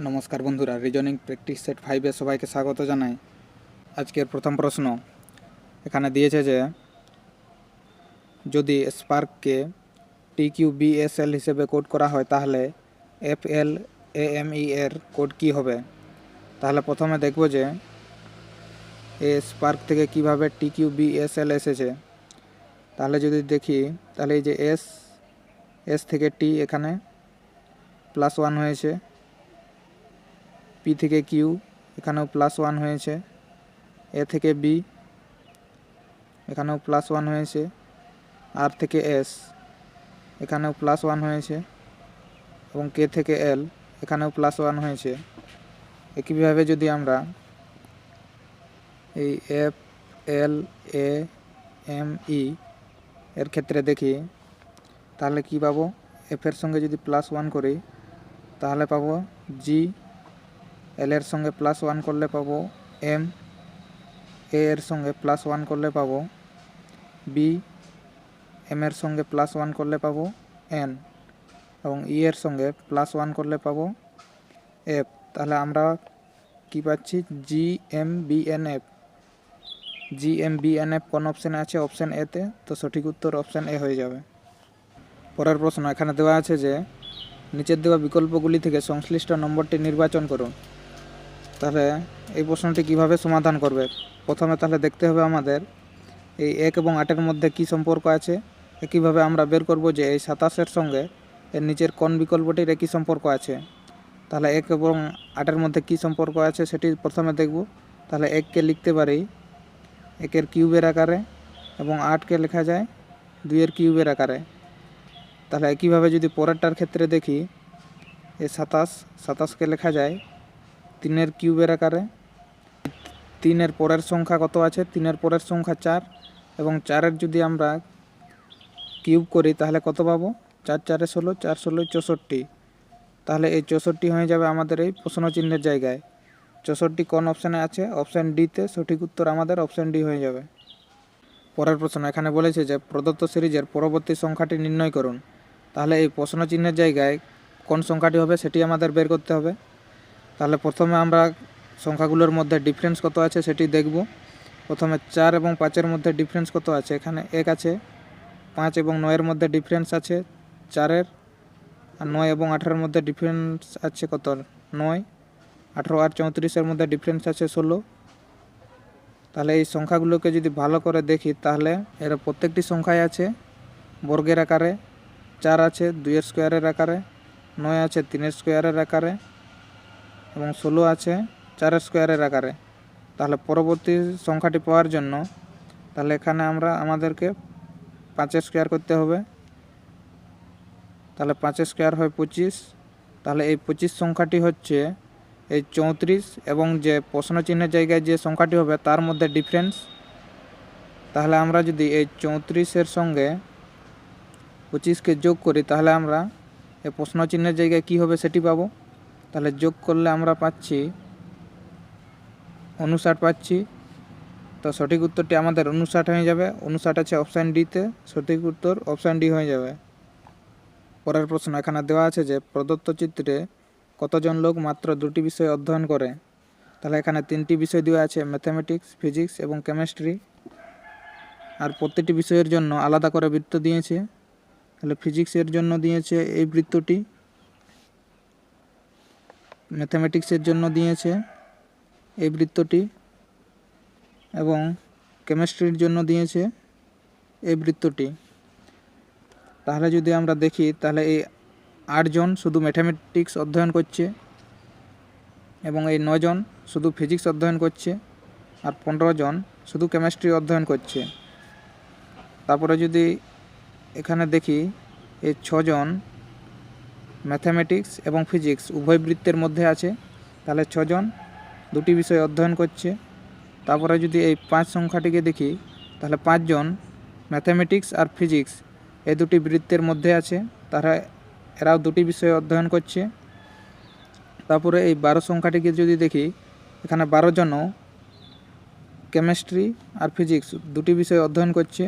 নমস্কার বন্ধুরা, reasoning practice set 5-এ সবাইকে স্বাগত জানাই। আজকের প্রথম প্রশ্ন এখানে দিয়েছে যে যদি স্পার্ককে TQBSL হিসেবে কোড করা হয় তাহলে FLAME এর কোড কি হবে। তাহলে প্রথমে দেখব যে এই স্পার্ক থেকে কিভাবে TQBSL এসেছে। তাহলে যদি দেখি তাহলে এই যে এস থেকে টি এখানে +1 হয়েছে, পি থেকে কিউ এখানেও +1 হয়েছে, এ থেকে বি এখানেও +1 হয়েছে, আর থেকে এস এখানেও +1 হয়েছে এবং কে থেকে এল এখানেও +1 হয়েছে। একইভাবে যদি আমরা এই FLAME এর ক্ষেত্রে দেখি তাহলে কি পাবো, এফ এর সঙ্গে যদি +1 করি তাহলে পাবো জি, এল এর সঙ্গে +1 করলে পাবো এম, এ এর সঙ্গে +1 করলে পাবো বি, এম এর সঙ্গে +1 করলে পাবো এন এবং ই এর সঙ্গে +1 করলে পাবো এফ। তাহলে আমরা কি পাচ্ছি, GMBNF। GMBNF কোন অপশানে আছে? অপশান এতে। তো সঠিক উত্তর অপশান এ হয়ে যাবে। পরের প্রশ্ন এখানে দেওয়া আছে যে নিচের দেওয়া বিকল্পগুলি থেকে সংশ্লিষ্ট নম্বরটি নির্বাচন করুন। তাহলে এই প্রশ্নটি কিভাবে সমাধান করবে, প্রথমে তাহলে দেখতে হবে আমাদের এই 1 এবং 8-এর মধ্যে কি সম্পর্ক আছে। একইভাবে আমরা বের করব যে এই 27-এর সঙ্গে এর নিচের কোন বিকল্পটির একই সম্পর্ক আছে। তাহলে 1 এবং 8-এর মধ্যে কি সম্পর্ক আছে সেটি প্রথমে দেখব। তাহলে 1কে লিখতে পারি 1-এর কিউবের আকারে এবং 8কে লেখা যায় 2-এর কিউবের আকারে। তাহলে একইভাবে যদি পরেরটার ক্ষেত্রে দেখি, এই 27কে লেখা যায় 3-এর কিউবের আকারে। 3-এর পরের সংখ্যা কত আছে? 3-এর পরের সংখ্যা 4 এবং 4-এর যদি আমরা কিউব করি তাহলে কত পাবো? 4 4 16, 4 16 64। তাহলে এই 64 হয়ে যাবে আমাদের এই প্রশ্ন চিহ্নের জায়গায়। 64 কোন অপশানে আছে? অপশান ডিতে। সঠিক উত্তর আমাদের অপশান ডি হয়ে যাবে। পরের প্রশ্ন এখানে বলেছে যে প্রদত্ত সিরিজের পরবর্তী সংখ্যাটি নির্ণয় করুন। তাহলে এই প্রশ্ন চিহ্নের জায়গায় কোন সংখ্যাটি হবে সেটি আমাদের বের করতে হবে। তাহলে প্রথমে আমরা সংখ্যাগুলোর মধ্যে ডিফারেন্স কত আছে সেটি দেখব। প্রথমে 4 এবং 5-এর মধ্যে ডিফারেন্স কত আছে? এখানে 1 আছে। 5 এবং 9-এর মধ্যে ডিফারেন্স আছে 4-এর। আর 9 এবং 18-এর মধ্যে ডিফারেন্স আছে কত? 9। 18 আর 34-এর মধ্যে ডিফারেন্স আছে 16। তাহলে এই সংখ্যাগুলোকে যদি ভালো করে দেখি তাহলে এর প্রত্যেকটি সংখ্যায় আছে বর্গের আকারে। 4 আছে 2-এর স্কোয়ারের আকারে, 9 আছে 3-এর স্কোয়ারের আকারে এবং 16 আছে 4-এর স্কোয়ারের আকারে। তাহলে পরবর্তী সংখ্যাটি পাওয়ার জন্য তাহলে এখানে আমাদেরকে 5-এর স্কোয়ার করতে হবে। তাহলে 5-এর স্কোয়ার হয় 25। তাহলে এই 25 সংখ্যাটি হচ্ছে এই 34 এবং যে প্রশ্ন চিহ্নের জায়গায় যে সংখ্যাটি হবে তার মধ্যে ডিফারেন্স। তাহলে আমরা যদি এই 34-এর সঙ্গে 25কে যোগ করি তাহলে আমরা এই প্রশ্ন চিহ্নের জায়গায় কি হবে সেটি পাবো। তাহলে যোগ করলে আমরা পাচ্ছি 59 পাচ্ছি। তো সঠিক উত্তরটি আমাদের 59 হয়ে যাবে। 59 আছে অপশান ডিতে। সঠিক উত্তর অপশান ডি হয়ে যাবে। পরের প্রশ্ন এখানে দেওয়া আছে যে প্রদত্ত চিত্রে কতজন লোক মাত্র 2টি বিষয় অধ্যয়ন করে। তাহলে এখানে 3টি বিষয় দেওয়া আছে, ম্যাথামেটিক্স, ফিজিক্স এবং কেমিস্ট্রি। আর প্রতিটি বিষয়ের জন্য আলাদা করে বৃত্ত দিয়েছে। তাহলে ফিজিক্সের জন্য দিয়েছে এই বৃত্তটি, ম্যাথামেটিক্সের জন্য দিয়েছে এই বৃত্তটি এবং কেমিস্ট্রির জন্য দিয়েছে এই বৃত্তটি। তাহলে যদি আমরা দেখি তাহলে এই 8 জন শুধু ম্যাথামেটিক্স অধ্যয়ন করছে এবং এই 9 জন শুধু ফিজিক্স অধ্যয়ন করছে আর 15 জন শুধু কেমিস্ট্রি অধ্যয়ন করছে। তারপরে যদি এখানে দেখি এই 6 জন ম্যাথামেটিক্স এবং ফিজিক্স উভয় বৃত্তের মধ্যে আছে। তাহলে 6 জন 2টি বিষয় অধ্যয়ন করছে। তারপরে যদি এই 5 সংখ্যাটিকে দেখি তাহলে 5 জন ম্যাথামেটিক্স আর ফিজিক্স এই 2টি বৃত্তের মধ্যে আছে। তারা এরাও 2টি বিষয় অধ্যয়ন করছে। তারপরে এই 12 সংখ্যাটিকে যদি দেখি এখানে 12 জনও কেমিস্ট্রি আর ফিজিক্স 2টি বিষয় অধ্যয়ন করছে।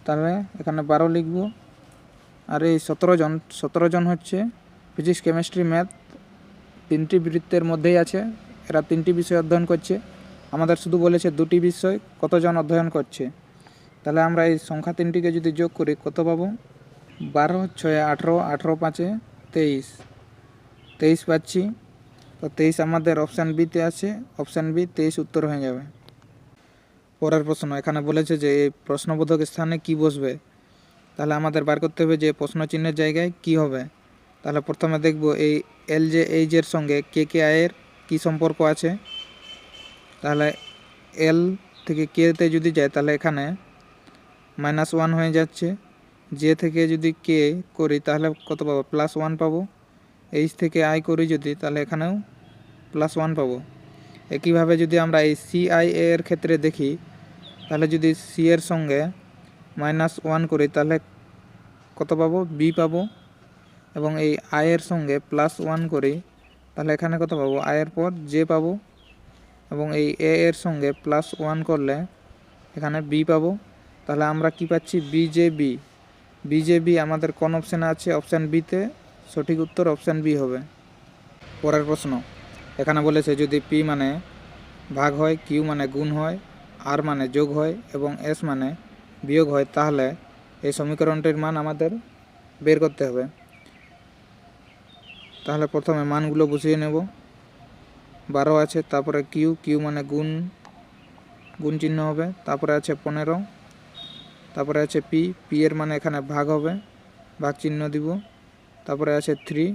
তাহলে এখানে 12 লিখব। আর এই 17 জন হচ্ছে ফিজিক্স, কেমিস্ট্রি, ম্যাথ তিনটি বৃত্তের মধ্যেই আছে, এরা তিনটি বিষয় অধ্যয়ন করছে। আমাদের শুধু বলেছে দুটি বিষয় কতজন অধ্যয়ন করছে। তাহলে আমরা এই সংখ্যা তিনটিকে যদি যোগ করি কত পাবো? 12 6 18, 18 5 23, 23 পাচ্ছি। তো 23 আমাদের অপশান বিতে আছে, অপশান বি 23 উত্তর হয়ে যাবে। পরের প্রশ্ন, এখানে বলেছে যে এই প্রশ্নবোধক স্থানে কি বসবে। তাহলে আমাদের বার করতে হবে যে প্রশ্ন চিহ্নের জায়গায় কি হবে। তাহলে প্রথমে দেখব এই এল জে এইচ এর সঙ্গে কে কে আয়ের কী সম্পর্ক আছে। তাহলে এল থেকে কেতে যদি যায় তাহলে এখানে -1 হয়ে যাচ্ছে। জে থেকে যদি কে করি তাহলে কত পাবো? +1 পাবো। এইচ থেকে আই করি যদি তাহলে এখানেও +1 পাবো। একইভাবে যদি আমরা এই সি আই এর ক্ষেত্রে দেখি তাহলে যদি সি এর সঙ্গে -1 করি তাহলে কত পাবো? বি পাবো। এবং এই আয়ের সঙ্গে +1 করি তাহলে এখানে কত পাবো? আয়ের পর জে পাবো। এবং এই এ এর সঙ্গে +1 করলে এখানে বি পাবো। তাহলে আমরা কি পাচ্ছি? বিজেবি। বিজেবি আমাদের কোন অপশানে আছে? অপশান বিতে। সঠিক উত্তর অপশান বি হবে। পরের প্রশ্ন, এখানে বলেছে যদি পি মানে ভাগ হয়, কিউ মানে গুণ হয়, আর মানে যোগ হয় এবং এস মানে বিয়োগ হয় তাহলে এই সমীকরণটির মান আমাদের বের করতে হবে। তাহলে প্রথমে মানগুলো বসিয়ে নেব। 12 আছে, তারপরে কিউ, কিউ মানে গুণ চিহ্ন হবে, তারপরে আছে 15, তারপরে আছে পি, পি এর মানে এখানে ভাগ হবে, ভাগ চিহ্ন দিব, তারপরে আছে 3,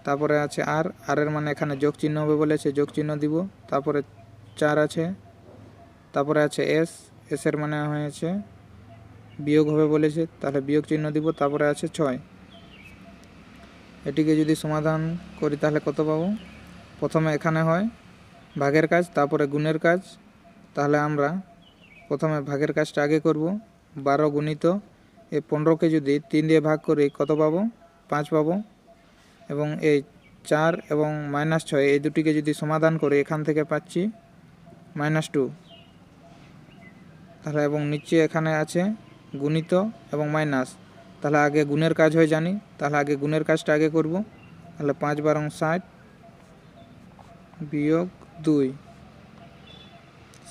তারপরে আছে আর, আর এর মানে এখানে যোগ চিহ্ন হবে বলেছে, যোগ চিহ্ন দিব, তারপরে 4 আছে, তারপরে আছে এস, এস এর মানে হয়েছে বিয়োগ হবে বলেছে, তাহলে বিয়োগ চিহ্ন দিব, তারপরে আছে 6। এটিকে যদি সমাধান করি তাহলে কত পাবো? প্রথমে এখানে হয় ভাগের কাজ, তারপরে গুণের কাজ। তাহলে আমরা প্রথমে ভাগের কাজটা আগে করব। 12 গুণিত এই 15কে যদি 3 দিয়ে ভাগ করি কত পাবো? 5 পাবো। এবং এই 4 এবং -6 এই দুটিকে যদি সমাধান করি এখান থেকে পাচ্ছি -2। তাহলে এবং নিচে এখানে আছে গুণিত এবং মাইনাস। তাহলে আগে গুণের কাজ হয় জানি, তাহলে আগে গুণের কাজটা আগে করব। তাহলে 5 12 60 বিয়োগ 2,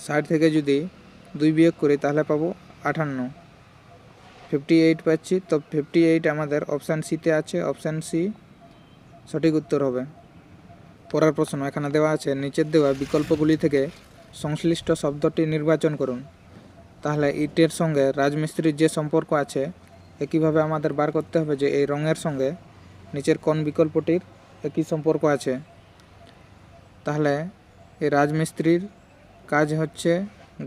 60 থেকে যদি 2 বিয়োগ করি তাহলে পাবো 58, 58 পাচ্ছি। তো 58 আমাদের অপশান সিতে আছে, অপশান সি সঠিক উত্তর হবে। পরের প্রশ্ন, এখানে দেওয়া আছে নিচের দেওয়া বিকল্পগুলি থেকে সংশ্লিষ্ট শব্দটি নির্বাচন করুন। তাহলে ইটের সঙ্গে রাজমিস্ত্রির যে সম্পর্ক আছে একইভাবে আমাদের বার করতে হবে যে এই রঙের সঙ্গে নিচের কোন বিকল্পটির একই সম্পর্ক আছে। তাহলে এই রাজমিস্ত্রির কাজ হচ্ছে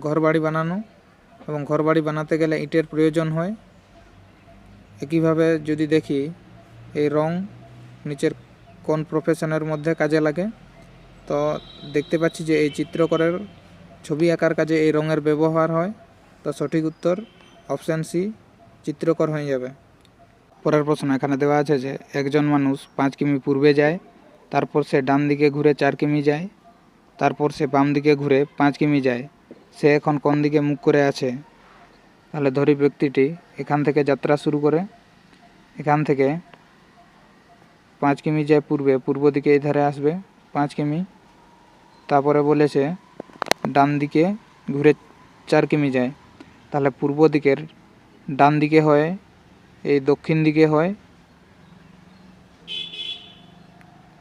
ঘরবাড়ি বানানো এবং ঘরবাড়ি বানাতে গেলে ইটের প্রয়োজন হয়। একইভাবে যদি দেখি এই রং নিচের কোন প্রফেশনের মধ্যে কাজে লাগে, তো দেখতে পাচ্ছি যে এই চিত্রকরের ছবি আঁকার কাজে এই রঙের ব্যবহার হয়। তো সঠিক উত্তর অপশান সি চিত্রকর হয়ে যাবে। পরের প্রশ্ন, এখানে দেওয়া আছে যে একজন মানুষ 5 কিমি পূর্বে যায়, তারপর সে ডান দিকে ঘুরে 4 কিমি যায়, তারপর সে বাম দিকে ঘুরে 5 কিমি যায়, সে এখন কোন দিকে মুখ করে আছে। তাহলে ধরি ব্যক্তিটি এখান থেকে যাত্রা শুরু করে, এখান থেকে 5 কিমি যায় পূর্ব দিকে এই ধারে আসবে 5 কিমি, তারপরে বলেছে ডান দিকে ঘুরে 4 কিমি যায়। তাহলে পূর্ব দিকের ডান দিকে হয় এই দক্ষিণ দিকে হয়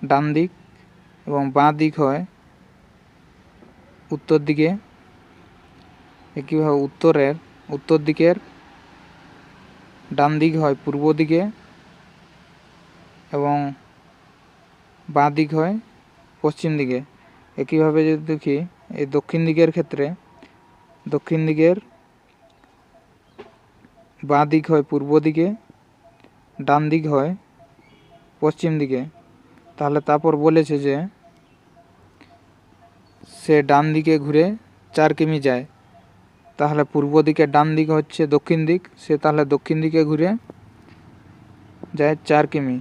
ডান দিক এবং বাঁ দিক হয় উত্তর দিকে। একইভাবে উত্তর দিকের ডান দিক হয় পূর্ব দিকে এবং বাঁ দিক হয় পশ্চিম দিকে। একইভাবে যদি দেখি এই দক্ষিণ দিকের ক্ষেত্রে দক্ষিণ দিকের বাঁ দিক হয় পূর্ব দিকে, ডান দিক হয় পশ্চিম দিকে। তাহলে তারপর বলেছে যে সে ডান দিকে ঘুরে 4 কিমি যায়। তাহলে পূর্ব দিকে ডান দিক হচ্ছে দক্ষিণ দিক, সে তাহলে দক্ষিণ দিকে ঘুরে যায় 4 কিমি।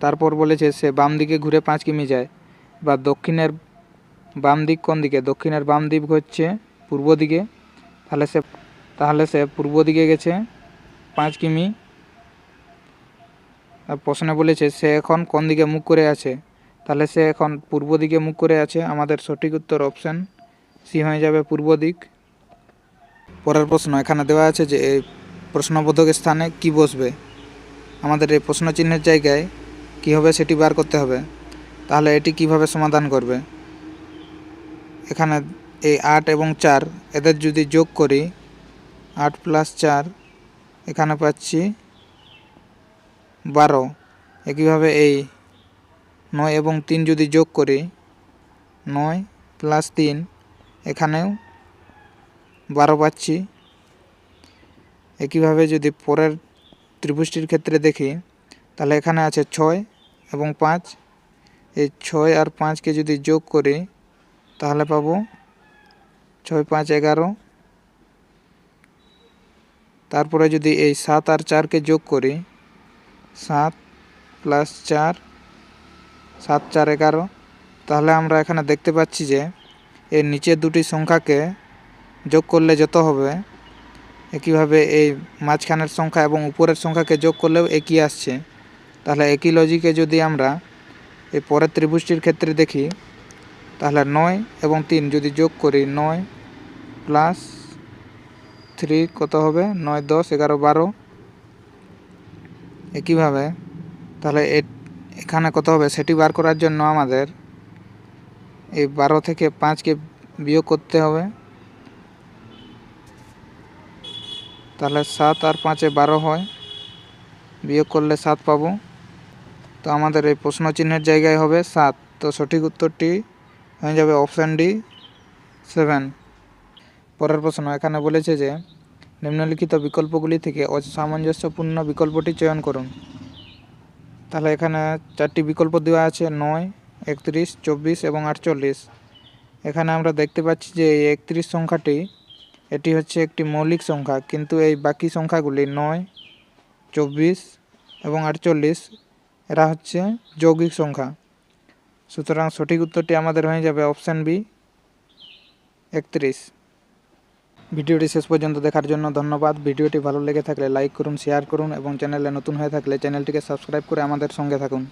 তারপর বলেছে সে বাম দিকে ঘুরে 5 কিমি যায়। বা দক্ষিণের বাম দিক কোন দিকে? দক্ষিণের বাম দিক হচ্ছে পূর্ব দিকে, তাহলে সে পূর্ব দিকে গেছে 5 কিমি আর প্রশ্নে বলেছে সে এখন কোন দিকে মুখ করে আছে, তাহলে সে এখন পূর্ব দিকে মুখ করে আছে। আমাদের সঠিক উত্তর অপশান সি হয়ে যাবে পূর্ব দিক। পরের প্রশ্ন এখানে দেওয়া আছে যে এই প্রশ্নবোধকের স্থানে কি বসবে। আমাদের এই প্রশ্ন চিহ্নের জায়গায় কী হবে সেটি বার করতে হবে। তাহলে এটি কিভাবে সমাধান করবে, এখানে এই 8 এবং 4 এদের যদি যোগ করি, 8 + 4 এখানে পাচ্ছি 12। একইভাবে এই 9 এবং 3 যদি যোগ করি, 9 + 3 এখানেও 12 পাচ্ছি। একইভাবে যদি পরের ত্রিভুজটির ক্ষেত্রে দেখি, তাহলে এখানে আছে 6 এবং 5। এই 6 আর 5কে যদি যোগ করি তাহলে পাবো 6 × 5 = 11। তারপরে যদি এই 7 আর 4কে যোগ করি, 7 + 4 7 × 4 = 11। তাহলে আমরা এখানে দেখতে পাচ্ছি যে এর নিচের দুটি সংখ্যাকে যোগ করলে যত হবে, একইভাবে এই মাঝখানের সংখ্যা এবং উপরের সংখ্যাকে যোগ করলেও একই আসছে। তাহলে একই লজিকে যদি আমরা এই পরের ত্রিভুজটির ক্ষেত্রে দেখি, তাহলে 9 এবং 3 যদি যোগ করি, 9 + 3 কত হবে, 9 × 10 = 11 12। একইভাবে তাহলে এখানে কত হবে সেটি বার করার জন্য আমাদের এই 12 থেকে 5কে বিয়োগ করতে হবে। তাহলে 7 আর 5-এ 12 হয়, বিয়োগ করলে 7 পাবো। তো আমাদের এই প্রশ্ন চিহ্নের জায়গায় হবে 7। তো সঠিক উত্তরটি হয়ে যাবে অপশান ডি 7। পরের প্রশ্ন এখানে বলেছে যে নিম্নলিখিত বিকল্পগুলি থেকে অসামঞ্জস্যপূর্ণ বিকল্পটি চয়ন করুন। তাহলে এখানে 4টি বিকল্প দেওয়া আছে, 9, 31, 24 এবং 48। এখানে আমরা দেখতে পাচ্ছি যে এই 31 সংখ্যাটি এটি হচ্ছে একটি মৌলিক সংখ্যা, কিন্তু এই বাকি সংখ্যাগুলি 9, 24 এবং 48 এরা হচ্ছে যৌগিক সংখ্যা। সুতরাং সঠিক উত্তরটি আমাদের হয়ে যাবে অপশান বি 31। ভিডিওটি শেষ পর্যন্ত দেখার জন্য ধন্যবাদ। ভিডিওটি ভালো লেগে থাকলে লাইক করুন, শেয়ার করুন এবং চ্যানেলে নতুন হয়ে থাকলে চ্যানেলটিকে সাবস্ক্রাইব করে আমাদের সঙ্গে থাকুন।